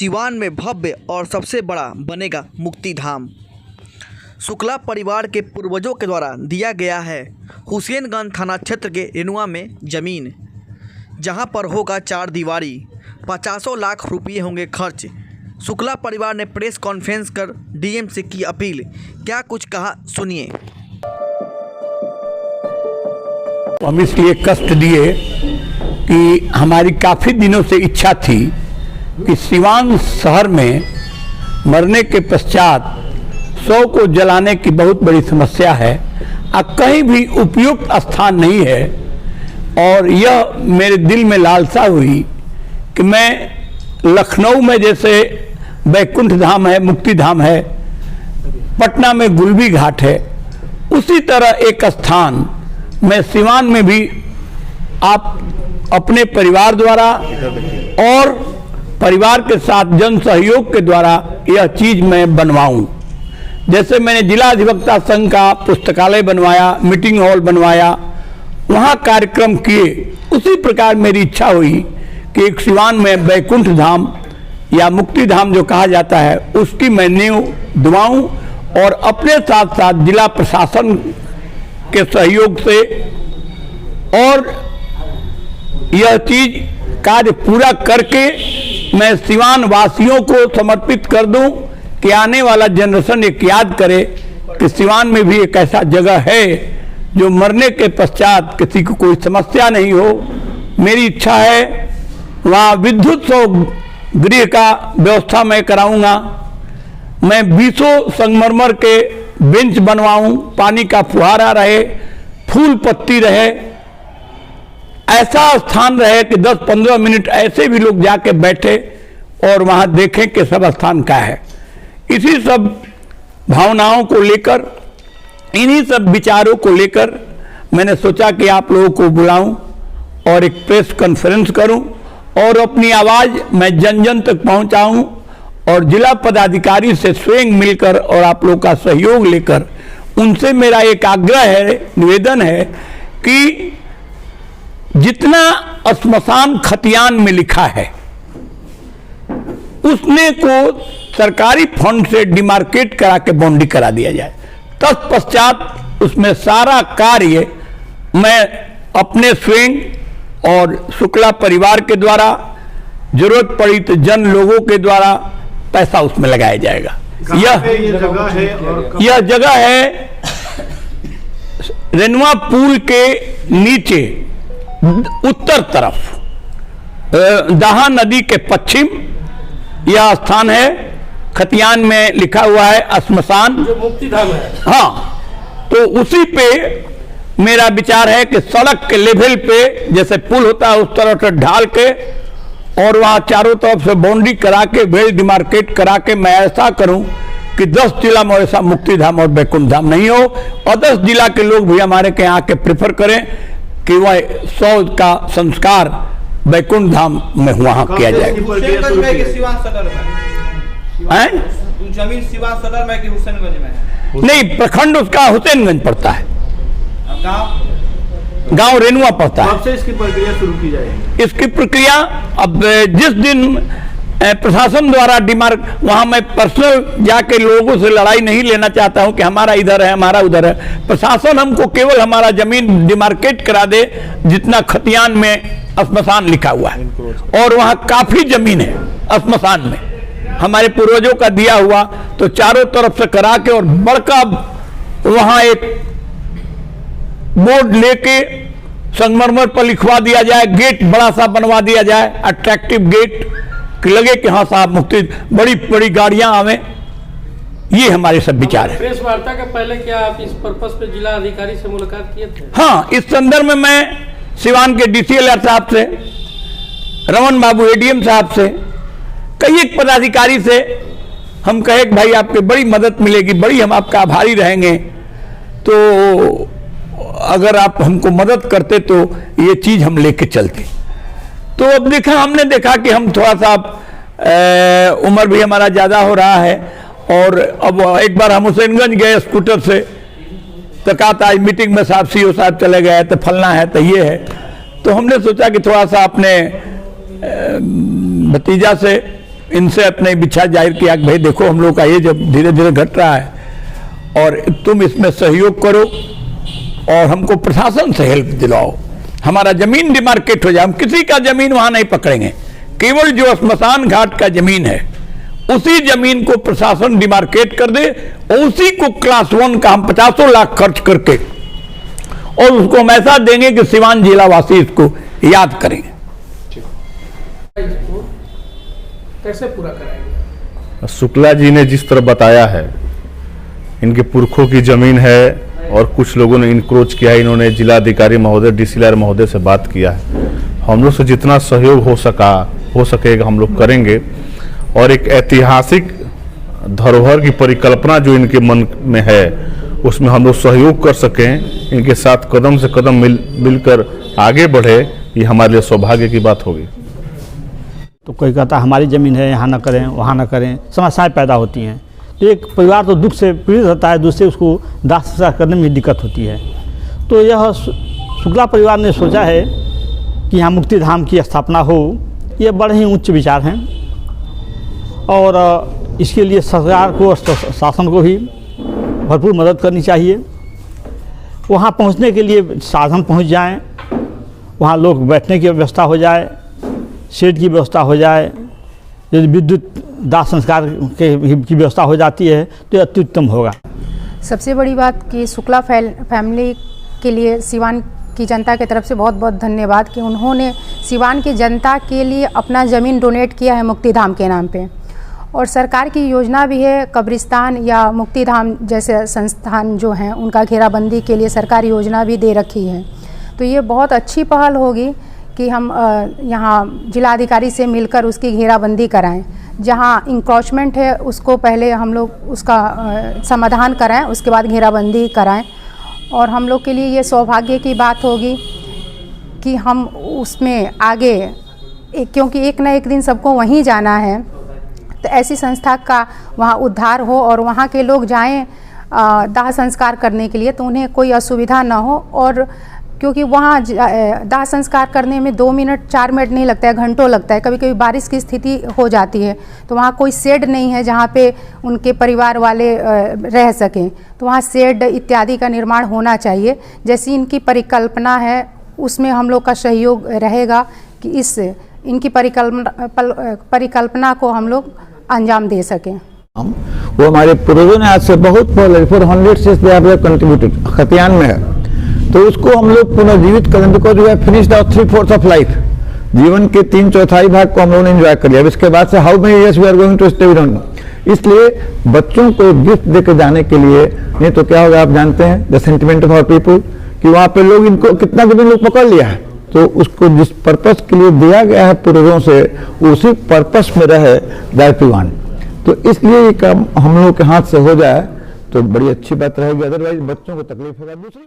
सिवान में भव्य और सबसे बड़ा बनेगा मुक्ति धाम। शुक्ला परिवार के पूर्वजों के द्वारा दिया गया है हुसैनगंज थाना क्षेत्र के रेनुआ में ज़मीन, जहां पर होगा 4 दीवारी। 50 लाख रुपये होंगे खर्च। शुक्ला परिवार ने प्रेस कॉन्फ्रेंस कर डीएम से की अपील। क्या कुछ कहा, सुनिए। हम इसलिए कष्ट दिए कि हमारी काफ़ी दिनों से इच्छा थी कि सिवान शहर में मरने के पश्चात शव को जलाने की बहुत बड़ी समस्या है और कहीं भी उपयुक्त स्थान नहीं है। और यह मेरे दिल में लालसा हुई कि मैं लखनऊ में जैसे बैकुंठ धाम है, मुक्ति धाम है, पटना में गुलबी घाट है, उसी तरह एक स्थान मैं सिवान में भी आप अपने परिवार द्वारा और परिवार के साथ जन सहयोग के द्वारा यह चीज़ मैं बनवाऊं। जैसे मैंने जिला अधिवक्ता संघ का पुस्तकालय बनवाया, मीटिंग हॉल बनवाया, वहाँ कार्यक्रम किए, उसी प्रकार मेरी इच्छा हुई कि एक सिवान में बैकुंठ धाम या मुक्ति धाम जो कहा जाता है उसकी मैं नींव दुआऊं और अपने साथ साथ जिला प्रशासन के सहयोग से और यह चीज़ कार्य पूरा करके मैं सिवान वासियों को समर्पित कर दूं कि आने वाला जनरेशन एक याद करे कि सिवान में भी एक ऐसा जगह है जो मरने के पश्चात किसी को कोई समस्या नहीं हो। मेरी इच्छा है वहाँ विद्युत गृह का व्यवस्था मैं कराऊंगा। मैं 20 संगमरमर के बेंच बनवाऊं, पानी का फुहारा रहे, फूल पत्ती रहे, ऐसा स्थान रहे कि 10-15 मिनट ऐसे भी लोग जाके बैठे और वहाँ देखें कि सब स्थान क्या है। इसी सब भावनाओं को लेकर, इन्हीं सब विचारों को लेकर मैंने सोचा कि आप लोगों को बुलाऊं और एक प्रेस कॉन्फ्रेंस करूं और अपनी आवाज़ मैं जन जन तक पहुंचाऊं और जिला पदाधिकारी से स्वयं मिलकर और आप लोगों का सहयोग लेकर उनसे मेरा एक आग्रह है, निवेदन है कि जितना श्मशान खतियान में लिखा है उसने को सरकारी फंड से डिमार्केट करा के बाउंड्री करा दिया जाए। तत्पश्चात उसमें सारा कार्य मैं अपने स्वयं और शुक्ला परिवार के द्वारा, जरूरत पड़ी तो जन लोगों के द्वारा पैसा उसमें लगाया जाएगा। यह जगह है रेनुआ पुल के नीचे उत्तर तरफ, दाहा नदी के पश्चिम यह स्थान है। खतियान में लिखा हुआ है श्मशान, जो मुक्ति धाम है। हाँ, तो उसी पे मेरा विचार है कि सड़क के लेवल पे जैसे पुल होता है उस तरह से ढाल के और वहाँ चारों तरफ से बाउंड्री करा के वेल डिमार्केट करा के मैं ऐसा करूं कि 10 जिला में ऐसा मुक्ति धाम और बैकुंठ धाम नहीं हो और 10 जिला के लोग भी हमारे के यहाँ के प्रेफर करें कि वह 100 का संस्कार बैकुंठ धाम में वहाँ किया जाएगा। जमीन सिवान सदर में कि हुसैनगंज में है? नहीं, प्रखंड उसका हुसैनगंज पड़ता है, गांव रेनुआ पड़ता है। कब से इसकी प्रक्रिया शुरू की जाएगी? इसकी प्रक्रिया अब जिस दिन प्रशासन द्वारा वहाँ मैं पर्सनल जाके लोगों से लड़ाई नहीं लेना चाहता हूँ कि हमारा इधर है, हमारा उधर है। प्रशासन हमको केवल हमारा जमीन डिमार्केट करा दे जितना खतियान में श्मशान लिखा हुआ है और वहाँ काफ़ी जमीन है श्मशान में हमारे पूर्वजों का दिया हुआ, तो चारों तरफ से करा के और बड़का वहाँ एक बोर्ड लेके संगमरमर पर लिखवा दिया जाए, गेट बड़ा सा बनवा दिया जाए, अट्रैक्टिव गेट कि लगे कि हाँ साहब मुक्ति, बड़ी बड़ी गाड़ियां आवे। ये हमारे सब विचार है। प्रेस वार्ता के पहले क्या आप इस पर्पस पे जिला अधिकारी से मुलाकात किए थे? हाँ, इस संदर्भ में मैं सिवान के DCLR साहब से, रमन बाबू ADM साहब से, कई एक पदाधिकारी से हम कहे कि भाई आपकी बड़ी मदद मिलेगी, बड़ी हम आपका आभारी रहेंगे, तो अगर आप हमको मदद करते तो ये चीज़ हम लेके चलते। तो अब हमने देखा कि हम थोड़ा सा उम्र भी हमारा ज़्यादा हो रहा है और अब एक बार हम हुसैनगंज गए स्कूटर से, तो कहा था आज मीटिंग में साहब CO साहब चले गए तो फलना है तो ये है, तो हमने सोचा कि थोड़ा सा अपने भतीजा से इनसे अपने इच्छा जाहिर किया कि भाई देखो हम लोग का ये जब धीरे धीरे घट रहा है और तुम इसमें सहयोग करो और हमको प्रशासन से हेल्प दिलाओ, हमारा जमीन डिमार्केट हो जाए। हम किसी का जमीन वहां नहीं पकड़ेंगे, केवल जो स्मशान घाट का जमीन है उसी जमीन को प्रशासन डिमार्केट कर दे और उसी को क्लास 1 का हम 50 लाख खर्च करके और उसको हम ऐसा देंगे कि सिवान जिला वासी इसको याद करेंगे। इसको कैसे पूरा कराएंगे? शुक्ला जी ने जिस तरह बताया है, इनके पुरखों की जमीन है और कुछ लोगों ने इंक्रोच किया है। इन्होंने जिलाधिकारी महोदय, डीसीएलआर महोदय से बात किया है। हम लोग से जितना सहयोग हो सकेगा हम लोग करेंगे और एक ऐतिहासिक धरोहर की परिकल्पना जो इनके मन में है उसमें हम लोग सहयोग कर सकें, इनके साथ कदम से कदम मिलकर आगे बढ़े, ये हमारे लिए सौभाग्य की बात होगी। तो कोई कहता हमारी ज़मीन है यहाँ ना करें वहाँ ना करें, समस्याएं पैदा होती हैं। तो एक परिवार तो दुख से पीड़ित होता है, दूसरे उसको दाह संस्कार करने में दिक्कत होती है। तो यह शुक्ला परिवार ने सोचा है कि यहाँ मुक्ति धाम की स्थापना हो। ये बड़े ही उच्च विचार हैं और इसके लिए सरकार को और शासन को भी भरपूर मदद करनी चाहिए। वहाँ पहुँचने के लिए साधन पहुँच जाएं, वहाँ लोग बैठने की व्यवस्था हो जाए, शेड की व्यवस्था हो जाए, यदि विद्युत दाह संस्कार की व्यवस्था हो जाती है तो अत्युत्तम होगा। सबसे बड़ी बात कि शुक्ला फैमिली के लिए सिवान की जनता की तरफ से बहुत बहुत धन्यवाद कि उन्होंने सिवान की जनता के लिए अपना ज़मीन डोनेट किया है मुक्तिधाम के नाम पे। और सरकार की योजना भी है, कब्रिस्तान या मुक्तिधाम जैसे संस्थान जो हैं उनका घेराबंदी के लिए सरकारी योजना भी दे रखी है। तो ये बहुत अच्छी पहल होगी कि हम यहाँ जिलाधिकारी से मिलकर उसकी घेराबंदी कराएं। जहाँ इंक्रोचमेंट है उसको पहले हम लोग उसका समाधान कराएं, उसके बाद घेराबंदी कराएं। और हम लोग के लिए ये सौभाग्य की बात होगी कि हम उसमें आगे क्योंकि एक ना एक दिन सबको वहीं जाना है, तो ऐसी संस्था का वहाँ उद्धार हो और वहाँ के लोग जाएं दाह संस्कार करने के लिए, तो उन्हें कोई असुविधा ना हो। और क्योंकि वहाँ दाह संस्कार करने में 2 मिनट 4 मिनट नहीं लगता है, घंटों लगता है। कभी कभी बारिश की स्थिति हो जाती है तो वहाँ कोई शेड नहीं है जहाँ पे उनके परिवार वाले रह सकें, तो वहाँ शेड इत्यादि का निर्माण होना चाहिए। जैसी इनकी परिकल्पना है उसमें हम लोग का सहयोग रहेगा कि इनकी परिकल्पना को हम लोग अंजाम दे सकें। वो हमारे पूर्वजों ने आज से बहुत पहले 400 से कंट्रीब्यूटेड खतियान में है, तो उसको हम लोग पुनर्जीवित करें। Because we have finished our 3/4 of life, जीवन के 3/4 भाग को हम लोगों ने एंजॉय कर लिया। अब इसके बाद से how many years we are going to stay, we don't know. इसलिए बच्चों को गिफ्ट देकर जाने के लिए, नहीं तो क्या होगा आप जानते हैं, the sentiment of our people, कि वहाँ पे लोग इनको कितना जमीन लोग पकड़ लिया है, तो उसको जिस पर्पस के लिए दिया गया है पूर्वजों से उसी पर्पस में रहे दैट वी वांट। तो इसलिए ये काम हम लोग के हाथ से हो जाए तो बड़ी अच्छी बात रहेगी, अदरवाइज बच्चों को तकलीफ होगा। दूसरी